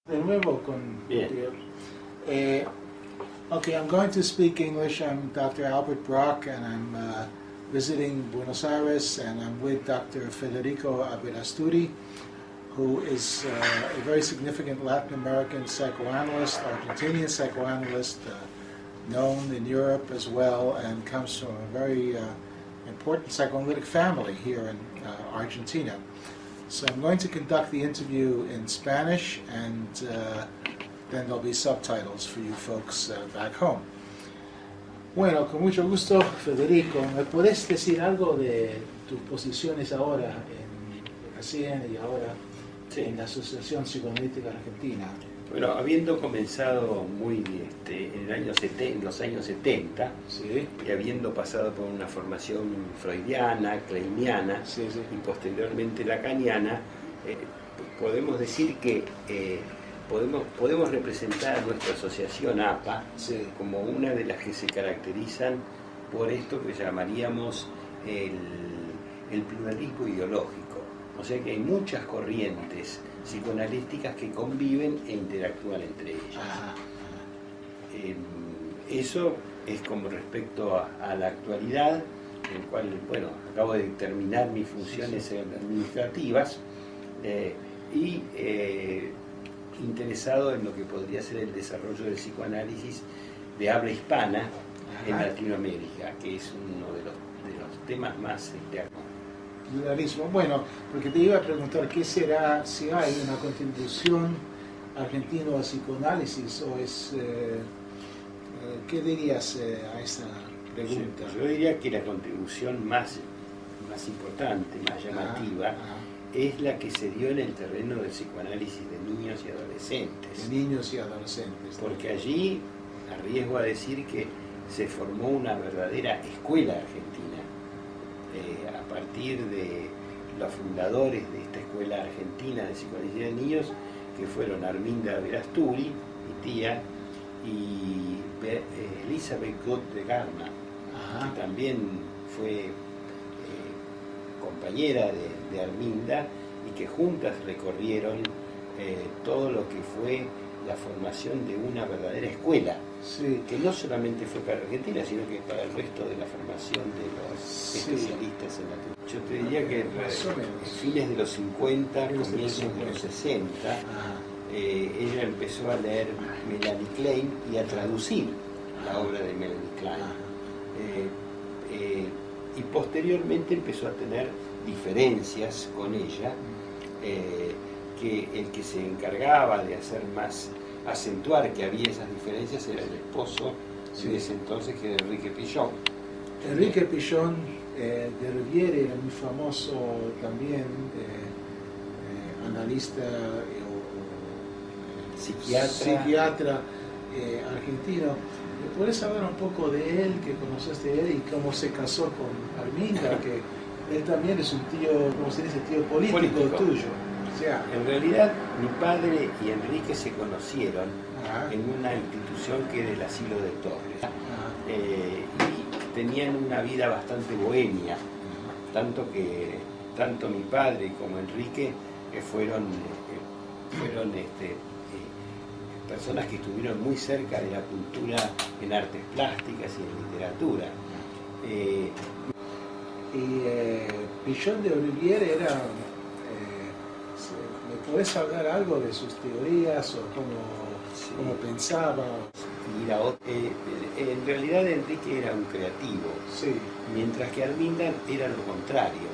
De nuevo con okay, I'm going to speak English. I'm Dr. Albert Brock, and I'm visiting Buenos Aires, and I'm with Dr. Federico Abirasturi, who is a very significant Latin American psychoanalyst, Argentinian psychoanalyst, known in Europe as well, and comes from a very important psychoanalytic family here in Argentina. So I'm going to conduct the interview in Spanish, and then there'll be subtitles for you folks back home. Bueno, con mucho gusto, Federico. ¿Me podés decir algo de tus posiciones ahora, recién y ahora, en la Asociación Psicoanalítica Argentina? Bueno, habiendo comenzado en los años 70, ¿sí?, y habiendo pasado por una formación freudiana, kleiniana, sí, sí, y posteriormente lacaniana, podemos decir que podemos representar a nuestra asociación APA, sí, como una de las que se caracterizan por esto que llamaríamos el pluralismo ideológico. O sea que hay muchas corrientes psicoanalísticas que conviven e interactúan entre ellas. Ajá. Eso es como respecto a la actualidad, en el cual, bueno, acabo de terminar mis funciones administrativas y interesado en lo que podría ser el desarrollo del psicoanálisis de habla hispana en Latinoamérica, que es uno de los temas más Pluralismo. Bueno, porque te iba a preguntar qué será, si hay una contribución argentina al psicoanálisis, o es, ¿qué dirías a esa pregunta? Yo diría que la contribución más importante, más llamativa, es la que se dio en el terreno del psicoanálisis de niños y adolescentes. De niños y adolescentes. Porque allí, arriesgo a decir que se formó una verdadera escuela argentina. A partir de los fundadores de esta escuela argentina de psicoanálisis de niños, que fueron Arminda Verasturi, mi tía, y Elizabeth Gott de Garma, que también fue compañera de Arminda, y que juntas recorrieron todo lo que fue la formación de una verdadera escuela, sí, que no solamente fue para Argentina, sino que para el resto de la formación de los especialistas en la... Yo te diría que fines de los 50, comienzos de los 60, ella empezó a leer Melanie Klein y a traducir la obra de Melanie Klein. Y posteriormente empezó a tener diferencias con ella, que el que se encargaba de hacer más, acentuar que había esas diferencias, era el esposo de ese entonces, que era Enrique Pichon. Enrique Pichon de Riviere era muy famoso también, analista psiquiatra argentino. ¿Me puedes hablar un poco de él, que conociste de él, y cómo se casó con Arminda, que él también es un tío, ¿cómo se dice?, tío político tuyo? O sea, en realidad, mi padre y Enrique se conocieron en una institución que era el Asilo de Torres, y tenían una vida bastante bohemia, tanto mi padre como Enrique fueron personas que estuvieron muy cerca de la cultura en artes plásticas y en literatura. Pichon de Riviere era... ¿me podés hablar algo de sus teorías o cómo pensaba? Mira, en realidad Enrique era un creativo, sí, mientras que Arminda era lo contrario,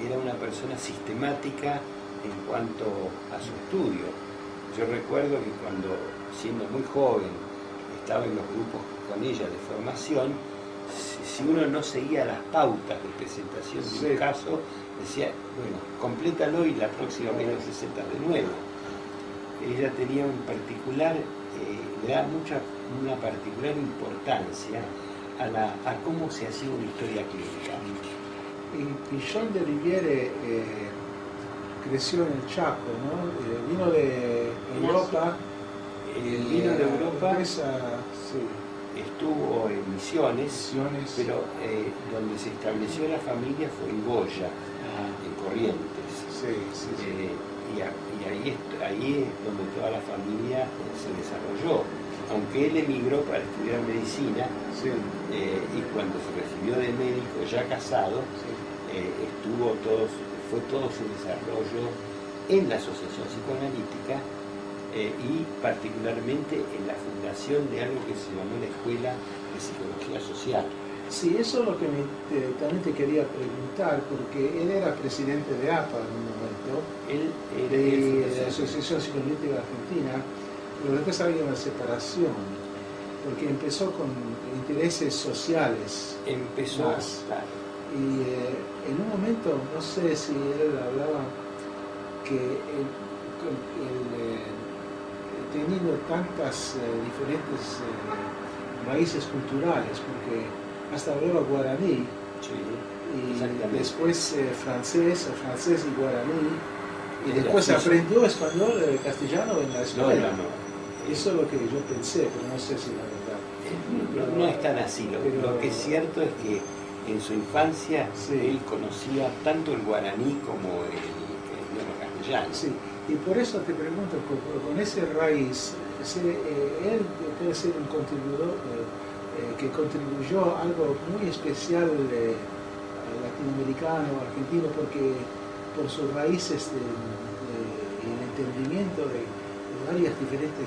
era una persona sistemática en cuanto a su estudio. Yo recuerdo que cuando, siendo muy joven, estaba en los grupos con ella de formación, si uno no seguía las pautas de presentación de un caso, decía, bueno, complétalo y la próxima vez lo presentas de nuevo. Ella tenía le da una particular importancia a cómo se hacía una historia clínica. Y Pichon de Riviere creció en el Chaco, ¿no? Vino de Europa. Vino de Europa, sí, estuvo en Misiones, pero donde se estableció la familia fue en Goya, en Corrientes. Sí. ahí es donde toda la familia se desarrolló. Aunque él emigró para estudiar medicina, Sí. Y cuando se recibió de médico ya casado, fue todo su desarrollo en la Asociación Psicoanalítica y particularmente en la fundación de algo que se llamó la Escuela de Psicología Social. Sí, eso es lo que también te quería preguntar, porque él era presidente de APA en un momento, Él era de la Asociación Psicoanalítica Argentina, pero después había una separación, porque empezó con intereses sociales. empezó, Más. claro, Y en un momento, no sé si él hablaba que teniendo tantas diferentes raíces culturales, porque hasta hablaba guaraní, sí, y exactamente. después francés y guaraní, y Era después suizo. aprendió español, castellano en la No, escuela. no. Eso es lo que yo pensé, pero no sé si la verdad. No es tan así. Lo que es cierto es que en su infancia Sí. él conocía tanto el guaraní como el idioma castellano. Sí, y por eso te pregunto, con ese raíz, él puede ser un contribuidor que contribuyó a algo muy especial latinoamericano, argentino, porque por sus raíces y el entendimiento de varias diferentes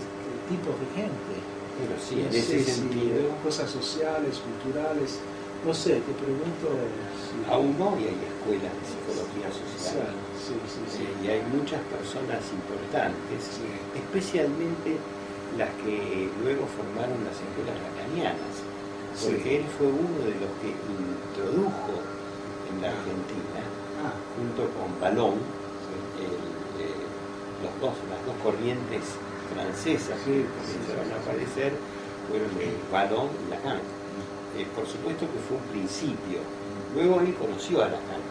tipos de gente. Bueno, sí, No en sé ese si sentido, cosas sociales, culturales, no sé, te pregunto si... aún hoy hay escuelas de psicología social. Sí. Y hay muchas personas importantes, Sí. especialmente las que luego formaron las escuelas lacanianas, porque Sí. él fue uno de los que introdujo en la Argentina, Ah, junto con Balón, las dos corrientes francesas Sí, que comenzaron a aparecer fueron Balón y Lacan. Por supuesto que fue un principio. Luego él conoció a Lacan,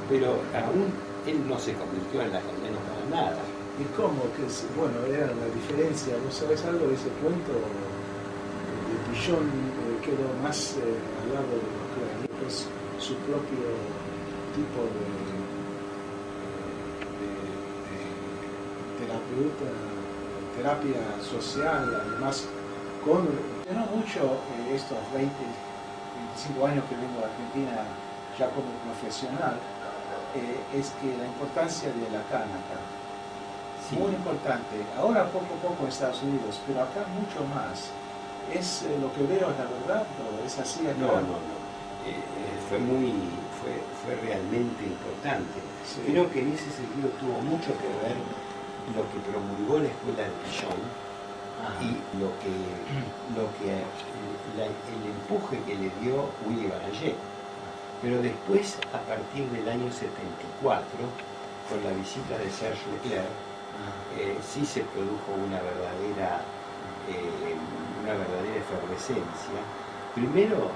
pero aún él no se convirtió en lacaniano para nada. ¿y cómo? Bueno, era la diferencia. ¿Vos sabés algo de ese cuento? El Pillon quedó más al lado de lo que era pues, su propio tipo de terapia social, además no mucho estos 25 años que vengo a Argentina ya como profesional, es que la importancia de Lacan acá, Sí. muy importante, ahora poco a poco en Estados Unidos, pero acá mucho más. Es lo que veo, es la verdad, ¿o es así acá? No. Fue realmente importante. Sí. Creo que en ese sentido tuvo mucho que ver lo que promulgó la escuela de Pillon Ajá. y el empuje que le dio Willy Barayet. Pero después, a partir del año 74, con la visita de Serge Leclerc, sí se produjo una verdadera efervescencia. Primero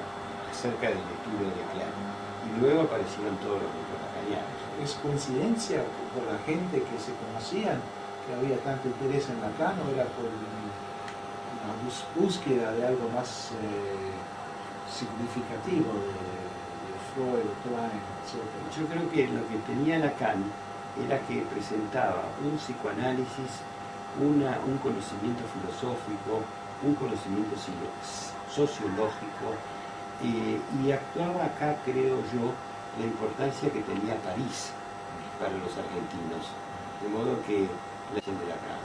acerca del estudio de Leclerc, y luego aparecieron todos los grupos lacanianos. ¿Es coincidencia por la gente que se conocían que había tanto interés en Lacan o era por una búsqueda de algo más significativo de Freud, Klein, etc.? Yo creo que lo que tenía Lacan era que presentaba un psicoanálisis, un conocimiento filosófico, un conocimiento sociológico, y actuaba acá, creo yo, la importancia que tenía París para los argentinos, de modo que la gente de Lacan.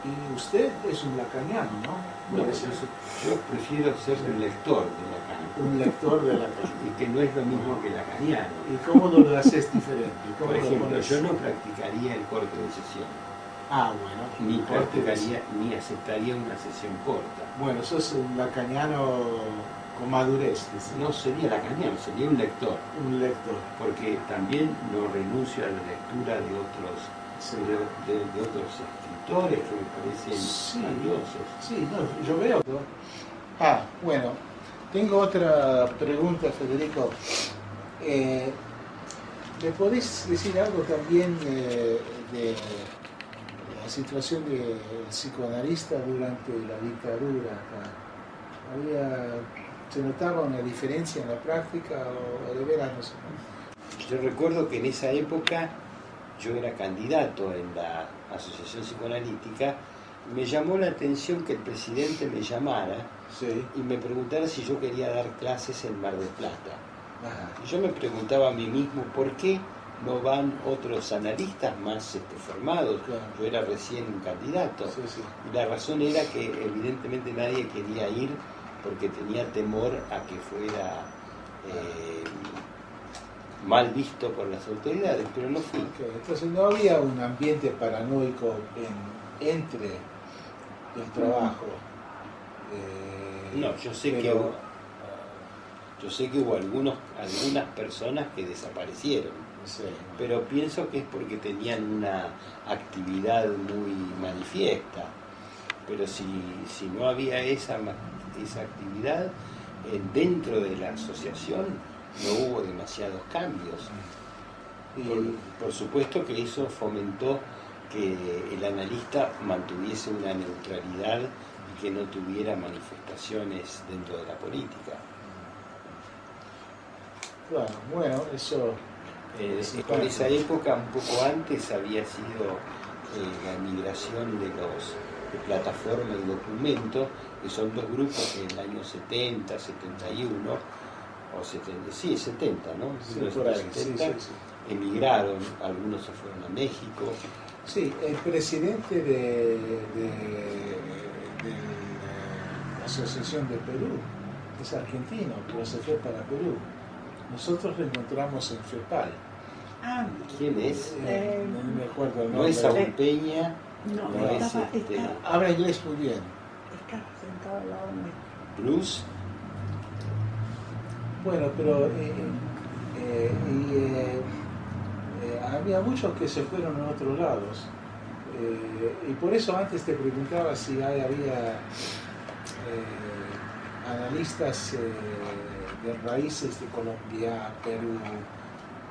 Y usted es un lacaniano, ¿no? No, Puede ser yo prefiero ser un lector de Lacan, un lector de Lacan. y que no es lo mismo que lacaniano. ¿Y cómo lo haces diferente? ¿Cómo Por lo ejemplo, pones? yo no practicaría el corte de sesión, Ah, bueno. ni corte de- practicaría, ni aceptaría una sesión corta. Bueno, sos un lacaniano con madurez, dice. No sería lacaniano, sería un lector, Un lector. porque también no renuncio a la lectura de otros, Sí. de otros escritores que me parecen Sí. valiosos. Sí, no, yo veo. Bueno, tengo otra pregunta, Federico. ¿Me podés decir algo también de la situación del psicoanalista durante la dictadura acá? ¿Se notaba una diferencia en la práctica o de veras no sé? Yo recuerdo que en esa época yo era candidato en la Asociación Psicoanalítica, me llamó la atención que el presidente me llamara y me preguntara si yo quería dar clases en Mar del Plata. Y yo me preguntaba a mí mismo, ¿por qué no van otros analistas más formados? Claro. Yo era recién un candidato. Y la razón era que evidentemente nadie quería ir porque tenía temor a que fuera mal visto por las autoridades, pero no fui. Entonces no había un ambiente paranoico entre el trabajo. No, yo sé que hubo algunas personas que desaparecieron, pero pienso que es porque tenían una actividad muy manifiesta. Pero si no había esa actividad dentro de la asociación, no hubo demasiados cambios. Por supuesto que eso fomentó que el analista mantuviese una neutralidad y que no tuviera manifestaciones dentro de la política. Claro, bueno, eso... por esa época, un poco antes, había sido la migración de Plataforma y Documento, que son dos grupos que en el año 70, 71, o 70, ¿no? Sí, por ahí, 70, emigraron, algunos se fueron a México. Sí, el presidente de la Asociación de Perú es argentino, pero se fue para Perú. Nosotros lo encontramos en FEPAL. ¿Quién es? No me acuerdo el nombre. No es Saúl Peña, no es habla inglés muy bien. Está sentado al lado mío. Bruce. Bueno, pero había muchos que se fueron a otros lados. Y por eso antes te preguntaba si había analistas de raíces de Colombia, Perú,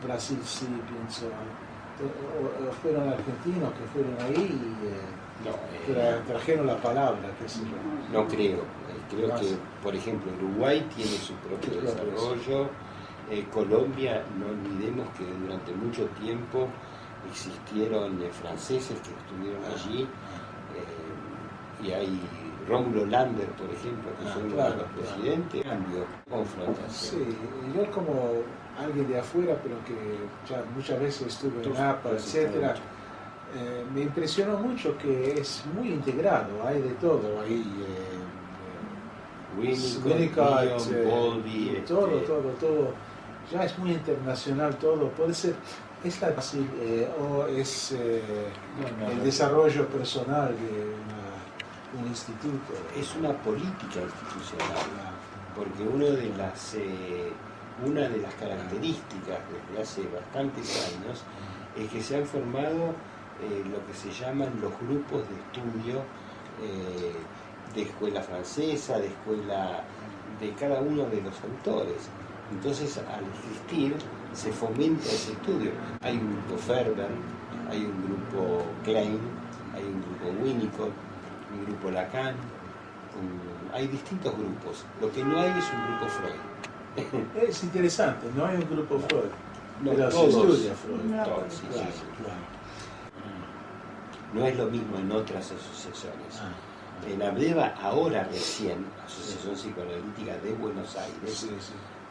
Brasil, sí, pienso. O fueron argentinos que fueron ahí y trajeron la palabra, qué sé yo. No creo. Creo que, por ejemplo, Uruguay tiene su propio desarrollo. Colombia, no olvidemos que durante mucho tiempo existieron franceses que estuvieron allí, y hay Rómulo Lander, por ejemplo, que fue uno de los presidentes. Cambio, confrontación. Sí, yo como alguien de afuera, pero que ya muchas veces estuve en APA, etcétera, me impresionó mucho que es muy integrado, hay de todo, hay Winnicott, Bowlby, todo, ya es muy internacional todo, puede ser, es la Brasil, o es el desarrollo personal de un instituto. Es una política institucional, porque una de las características desde hace bastantes años es que se han formado lo que se llaman los grupos de estudio de escuela francesa, de escuela de cada uno de los autores. Entonces, al existir, se fomenta ese estudio. Hay un grupo Ferber, hay un grupo Klein, hay un grupo Winnicott, un grupo Lacan, hay distintos grupos. Lo que no hay es un grupo Freud. Es interesante, no hay un grupo Freud, No, pero se todos, estudia Freud. todos, sí, Claro, sí. claro. No es lo mismo en otras asociaciones. En ABDEVA, ahora recién, Asociación Psicoanalítica de Buenos Aires,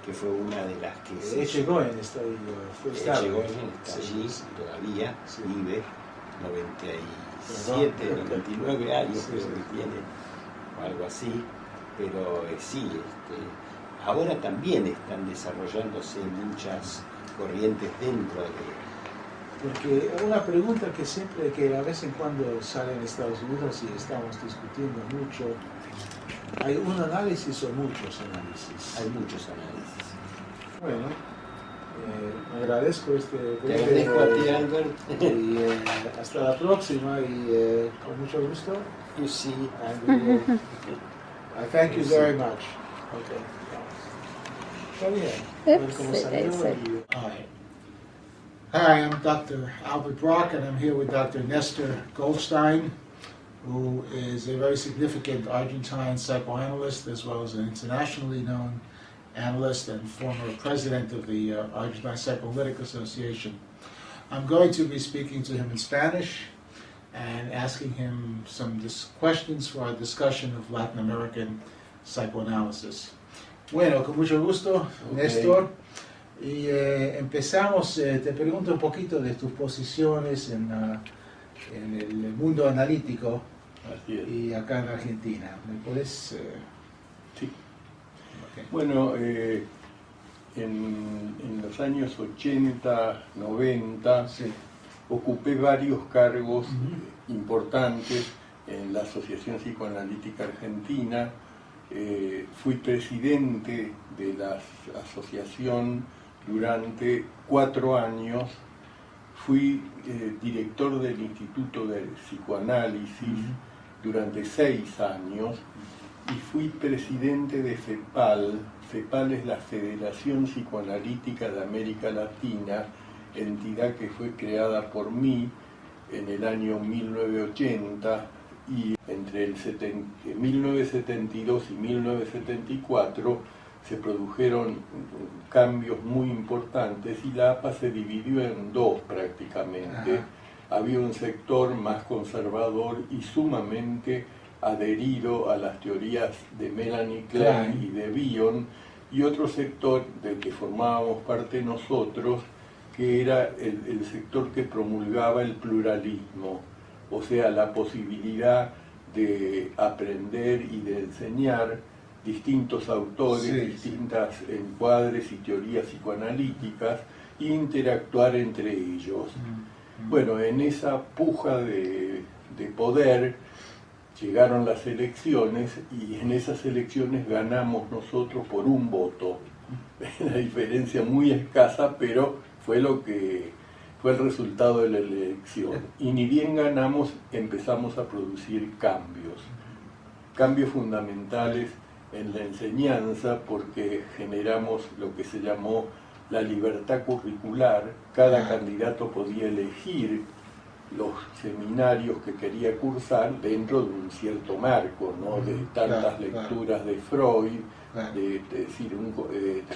que fue una de las que Echegoyen está ahí, fue estable. Echegoyen está allí todavía, vive, 97, 99 años creo que tiene, o algo así, pero sí, ahora también están desarrollándose muchas corrientes dentro de... Porque una pregunta que de vez en cuando sale en Estados Unidos y estamos discutiendo mucho, ¿hay un análisis o muchos análisis? Hay muchos análisis. Bueno, agradezco Te agradezco a ti, Albert. Y hasta la próxima y con mucho gusto. You see. And I thank you very much. Okay. Está bien. A ver cómo salió y- All right. Hi, I'm Dr. Albert Brock, and I'm here with Dr. Nestor Goldstein, who is a very significant Argentine psychoanalyst as well as an internationally known analyst and former president of the Argentine Psychoanalytic Association. I'm going to be speaking to him in Spanish and asking him some questions for our discussion of Latin American psychoanalysis. Bueno, con mucho gusto, Néstor. Y empezamos, te pregunto un poquito de tus posiciones en el mundo analítico. Así es. Y acá en Argentina. ¿Me puedes...? Sí. Okay. Bueno, en los años 80, 90, Sí. ocupé varios cargos importantes en la Asociación Psicoanalítica Argentina. Fui presidente de la asociación durante 4 años. Fui director del Instituto de Psicoanálisis durante 6 años y fui presidente de FEPAL. FEPAL es la Federación Psicoanalítica de América Latina, entidad que fue creada por mí en el año 1980 y entre 1972 y 1974 se produjeron cambios muy importantes y la APA se dividió en 2 prácticamente. Ajá. Había un sector más conservador y sumamente adherido a las teorías de Melanie Klein y de Bion, y otro sector del que formábamos parte nosotros, que era el sector que promulgaba el pluralismo, o sea, la posibilidad de aprender y de enseñar distintos autores, distintas encuadres y teorías psicoanalíticas e interactuar entre ellos. Bueno, en esa puja de poder llegaron las elecciones y en esas elecciones ganamos nosotros por 1 voto. Una diferencia muy escasa, pero fue el resultado de la elección. Y ni bien ganamos, empezamos a producir cambios fundamentales en la enseñanza, porque generamos lo que se llamó la libertad curricular. Cada candidato podía elegir los seminarios que quería cursar dentro de un cierto marco, ¿no? De tantas lecturas de Freud, de decir,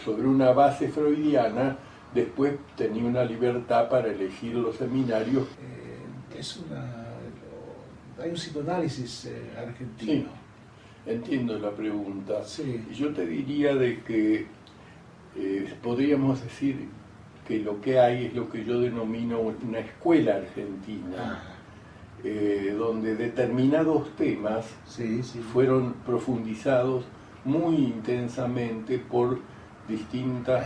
sobre una base freudiana. Después tenía una libertad para elegir los seminarios. Hay un psicoanálisis argentino. Sí, entiendo la pregunta. Sí. Yo te diría de que podríamos decir que lo que hay es lo que yo denomino una escuela argentina, donde determinados temas fueron profundizados muy intensamente por distintos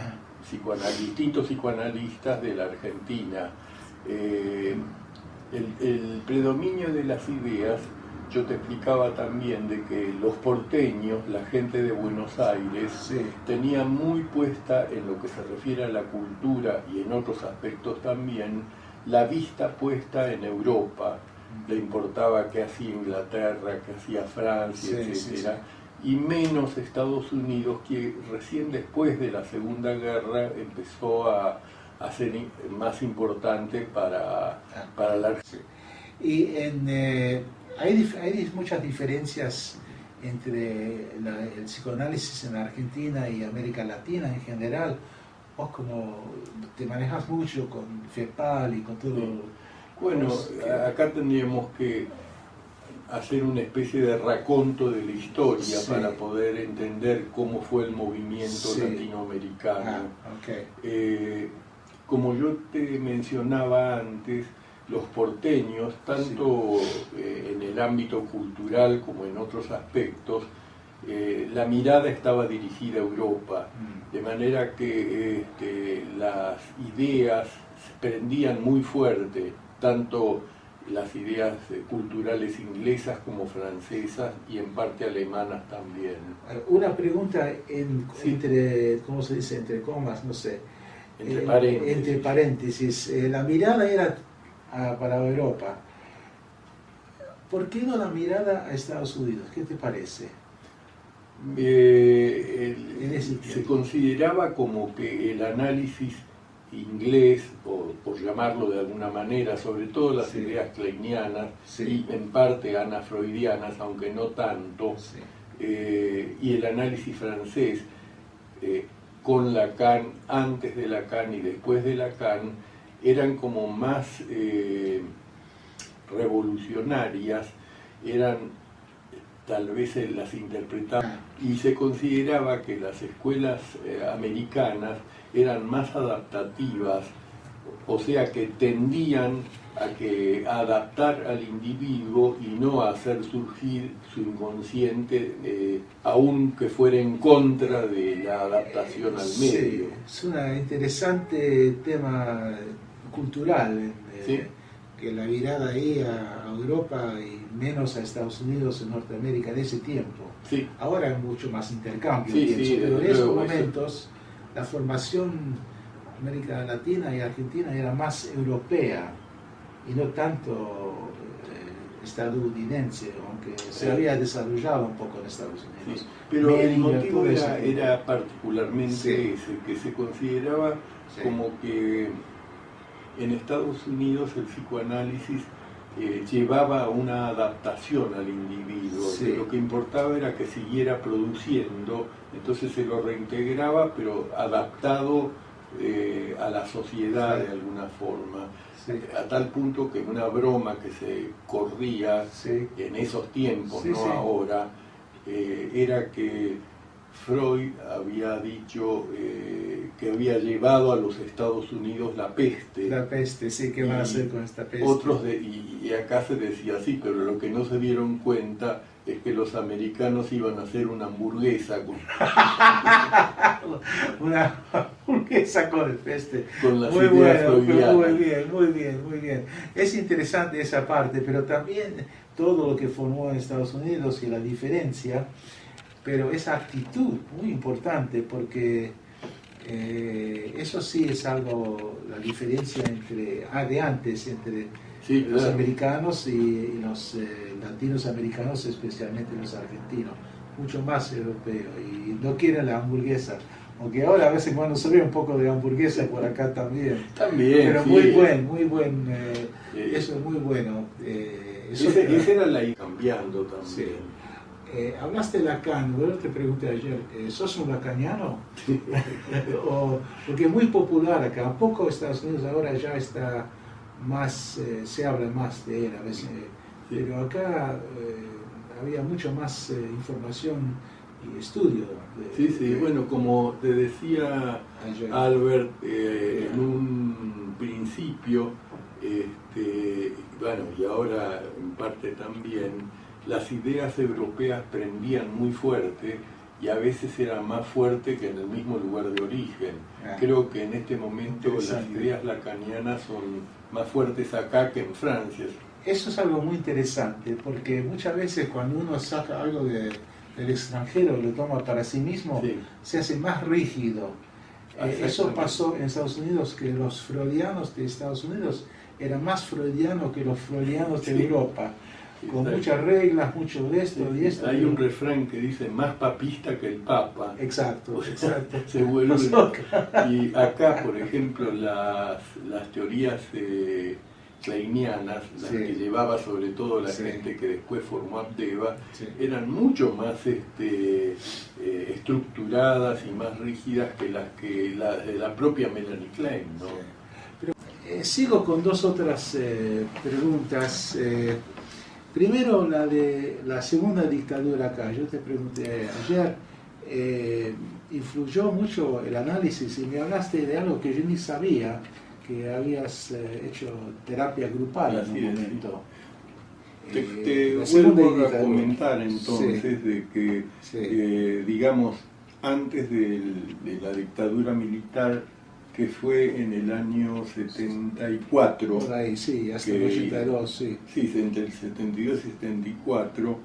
psicoanalistas de la Argentina. El predominio de las ideas, yo te explicaba también de que los porteños, la gente de Buenos Aires, tenía muy puesta en lo que se refiere a la cultura y en otros aspectos también, la vista puesta en Europa. Le importaba qué hacía Inglaterra, qué hacía Francia, etc. Y menos Estados Unidos, que recién después de la Segunda Guerra empezó a ser más importante para la Argentina. Y hay muchas diferencias entre el psicoanálisis en Argentina y América Latina en general. Vos como te manejas mucho con FEPAL y con todo... Bueno, acá tendríamos que hacer una especie de raconto de la historia para poder entender cómo fue el movimiento latinoamericano. Como yo te mencionaba antes, los porteños, tanto en el ámbito cultural como en otros aspectos, la mirada estaba dirigida a Europa, de manera que las ideas se prendían muy fuerte, tanto las ideas culturales inglesas como francesas y en parte alemanas también. Una pregunta entre, ¿cómo se dice? Entre comas, no sé. Entre paréntesis. La mirada era para Europa. ¿Por qué no la mirada a Estados Unidos? ¿Qué te parece? Se consideraba como que el análisis inglés, o por llamarlo de alguna manera, sobre todo las ideas kleinianas y en parte anafreudianas, aunque no tanto, y el análisis francés, con Lacan, antes de Lacan y después de Lacan, eran como más revolucionarias, eran tal vez las interpretaban, y se consideraba que las escuelas americanas eran más adaptativas, o sea que tendían a adaptar al individuo y no a hacer surgir su inconsciente, aunque fuera en contra de la adaptación al medio. Sí, es un interesante tema cultural, ¿Sí? que la mirada ahí a Europa y menos a Estados Unidos y Norteamérica de ese tiempo. Sí. Ahora hay mucho más intercambio, Sí, pienso, sí, pero en desde esos luego, momentos la formación América Latina y Argentina era más europea y no tanto estadounidense, aunque se había desarrollado un poco en Estados Unidos. Sí, pero el Medinger, motivo todo eso. era particularmente Sí. ese, que se consideraba Sí. como que en Estados Unidos el psicoanálisis llevaba a una adaptación al individuo, Sí. que lo que importaba era que siguiera produciendo, entonces se lo reintegraba, pero adaptado a la sociedad Sí. de alguna forma. Sí. A tal punto que una broma que se corría Sí. en esos tiempos, Sí, no sí. ahora, era que Freud había dicho que había llevado a los Estados Unidos la peste. La peste, sí, ¿qué van a Y hacer con esta peste? Otros y acá se decía así, pero lo que no se dieron cuenta es que los americanos iban a hacer una hamburguesa Una hamburguesa con el peste. con las Muy ideas bueno, freudianas. muy bien, muy bien, muy bien. Es interesante esa parte, pero también todo lo que formó en Estados Unidos y la diferencia, pero esa actitud muy importante, porque eso sí es algo, la diferencia entre, de antes, entre Sí, los claro. americanos y los latinos americanos, especialmente los argentinos, mucho más europeo, y no quieren la hamburguesa. Aunque ahora a veces cuando se ve un poco de hamburguesa por acá también. También, Pero sí. muy buen, eso es muy bueno. Esa era la cambiando también. Sí. Hablaste de Lacan, yo te pregunté ayer, ¿sos un lacaniano? Porque es muy popular acá, un poco Estados Unidos ahora ya está más, se habla más de él a veces, Sí. pero acá había mucho más información y estudio. Sí, bueno, como te decía ayer. Albert, en un principio, bueno, y ahora en parte también, las ideas europeas prendían muy fuerte y a veces eran más fuertes que en el mismo lugar de origen. Creo que en este momento las ideas lacanianas son más fuertes acá que en Francia. Eso es algo muy interesante, porque muchas veces cuando uno saca algo del extranjero y lo toma para sí mismo, Sí. se hace más rígido. Eso Exactamente. pasó en Estados Unidos, que los freudianos de Estados Unidos eran más freudianos que los freudianos de Sí. Europa, con Exacto. muchas reglas, mucho de esto y esto. Hay un refrán que dice más papista que el Papa. Exacto, exacto. Se vuelve. Nosotros- Y acá, por ejemplo, las teorías kleinianas, las Sí. que llevaba sobre todo la Sí. gente que después formó Abdeva, Sí. eran mucho más estructuradas y más rígidas que las de la propia Melanie Klein, ¿no? Sí. Pero, sigo con dos otras preguntas. Primero, la de la segunda dictadura acá. Yo te pregunté ayer, influyó mucho el análisis y me hablaste de algo que yo ni sabía, que habías hecho terapia grupal en Así un es, sí. momento. Te La segunda vuelvo a dictadura. comentar entonces de que, Sí. digamos, antes de la dictadura militar, que fue en el año 74, Por ahí, sí, hasta el que- 82, sí. sí, entre el 72 y 74,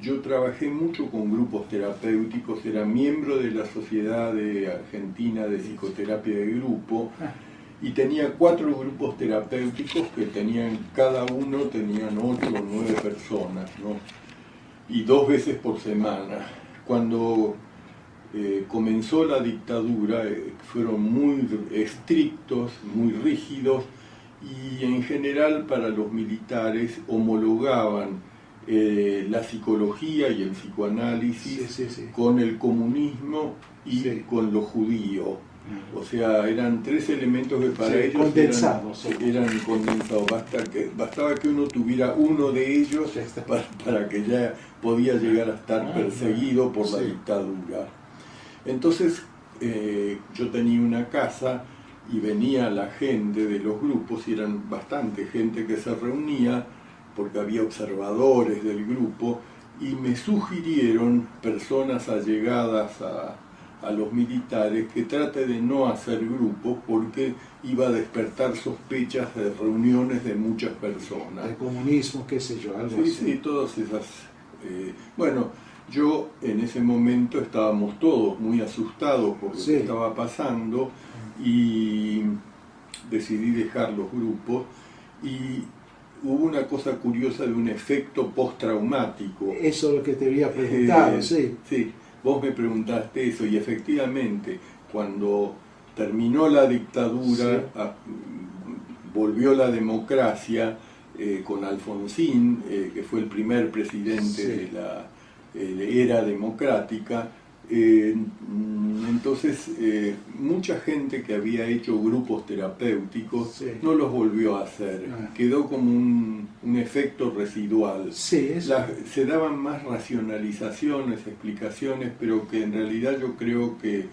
yo trabajé mucho con grupos terapéuticos, era miembro de la Sociedad Argentina de Psicoterapia de Grupo, y tenía 4 grupos terapéuticos que cada uno tenían 8 o 9 personas, ¿no? Y 2 veces por semana. Cuando comenzó la dictadura, fueron muy estrictos, muy rígidos, y en general para los militares homologaban la psicología y el psicoanálisis Sí, sí, sí. con el comunismo y Sí. con lo judío. O sea, eran 3 elementos que para ellos condensados. eran condensados. Bastaba que uno tuviera uno de ellos para que ya podía llegar a estar perseguido por la dictadura. Entonces, yo tenía una casa y venía la gente de los grupos, y eran bastante gente que se reunía, porque había observadores del grupo, y me sugirieron personas allegadas a los militares que trate de no hacer grupos porque iba a despertar sospechas de reuniones de muchas personas. El comunismo, qué sé yo, algo así. Sí, todas esas... bueno, yo en ese momento estábamos todos muy asustados por lo que estaba pasando y decidí dejar los grupos, y hubo una cosa curiosa de un efecto postraumático. Eso es lo que te había preguntado, sí. Sí, vos me preguntaste eso, y efectivamente, cuando terminó la dictadura, volvió la democracia con Alfonsín, que fue el primer presidente de la era democrática. Entonces, mucha gente que había hecho grupos terapéuticos no los volvió a hacer, quedó como un efecto residual. Se daban más racionalizaciones, explicaciones, pero que en realidad yo creo que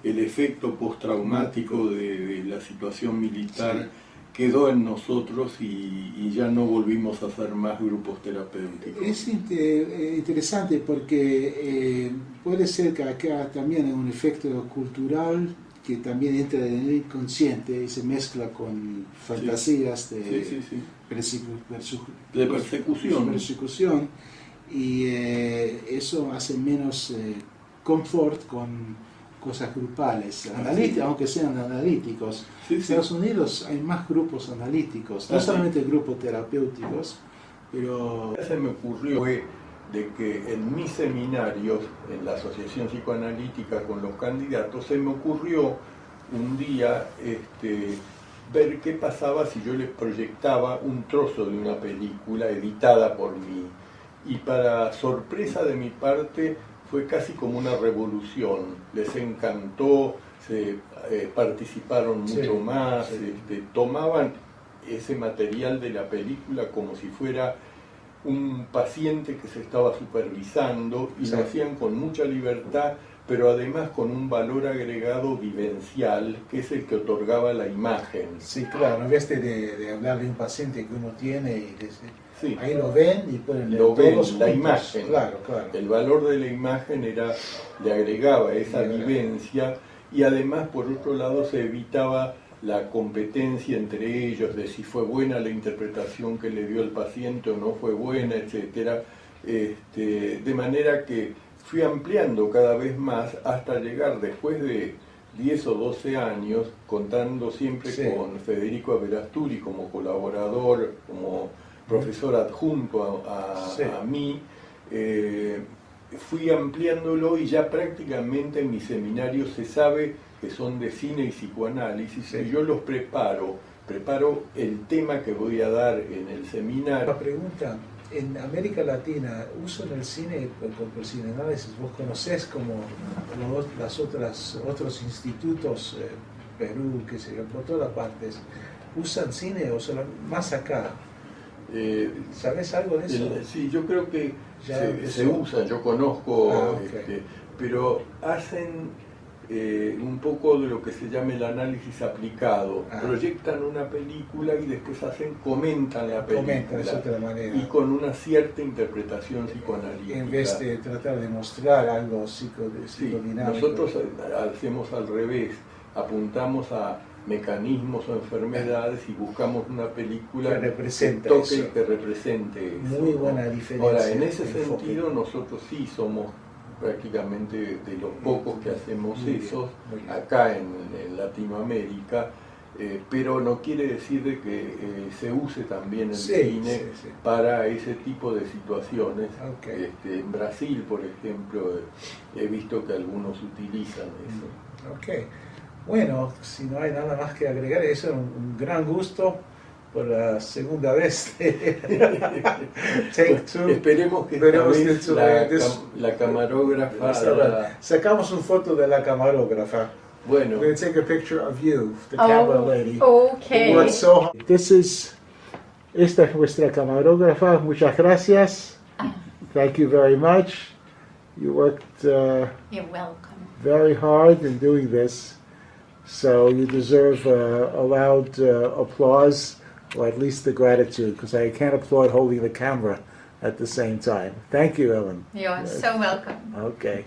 el efecto postraumático de la situación militar quedó en nosotros y ya no volvimos a hacer más grupos terapéuticos. Es interesante porque puede ser que acá también hay un efecto cultural que también entra en el inconsciente y se mezcla con fantasías de persecución, y eso hace menos confort con cosas grupales, aunque sean analíticos. En Estados Unidos hay más grupos analíticos, no solamente grupos terapéuticos, pero... Se me ocurrió de que en mis seminarios, en la Asociación Psicoanalítica con los candidatos, se me ocurrió un día ver qué pasaba si yo les proyectaba un trozo de una película editada por mí. Y para sorpresa de mi parte, fue casi como una revolución, les encantó, participaron mucho más, tomaban ese material de la película como si fuera un paciente que se estaba supervisando, y lo hacían con mucha libertad, pero además con un valor agregado vivencial, que es el que otorgaba la imagen. Sí, claro, en vez de hablar de un paciente que uno tiene y ahí lo ven y pueden leer todos la juntos. imagen. Claro. El valor de la imagen le agregaba esa vivencia, y además por otro lado se evitaba la competencia entre ellos de si fue buena la interpretación que le dio el paciente o no fue buena, etcétera. De manera que fui ampliando cada vez más hasta llegar, después de 10 o 12 años, contando siempre con Federico Averasturi como colaborador, como profesor adjunto a mí, fui ampliándolo, y ya prácticamente en mis seminarios se sabe que son de cine y psicoanálisis, y yo los preparo el tema que voy a dar en el seminario. La pregunta, en América Latina, ¿usan el cine por psicoanálisis? ¿Vos conocés como otros institutos, Perú, qué sé yo, por todas partes, usan cine o solo más acá? ¿Sabes algo de eso? Sí, yo creo que se usa, yo conozco, pero hacen un poco de lo que se llama el análisis aplicado. Proyectan una película y después comentan la película, de otra manera, y con una cierta interpretación psicoanalítica. En vez de tratar de mostrar algo psicodinámico. Nosotros hacemos al revés, apuntamos a mecanismos o enfermedades y buscamos una película que represente toque y que represente eso. Muy buena diferencia. Ahora, en ese sentido, nosotros sí somos prácticamente de los pocos que hacemos eso acá en Latinoamérica, pero no quiere decir de que se use también el cine para ese tipo de situaciones. En Brasil, por ejemplo, he visto que algunos utilizan eso. Bueno, si no hay nada más que agregar, eso es un gran gusto por la segunda vez. Esperemos que esta vez la camarógrafa... Sacamos una foto de la camarógrafa. Bueno, We're going to take a picture of you, the camera lady. Okay. Worked so hard. Esta es nuestra camarógrafa. Muchas gracias. Thank you very much. You worked You're welcome. very hard in doing this, so you deserve a loud applause, or at least the gratitude, because I can't applaud holding the camera at the same time. Thank you, Ellen. You're so welcome. Okay.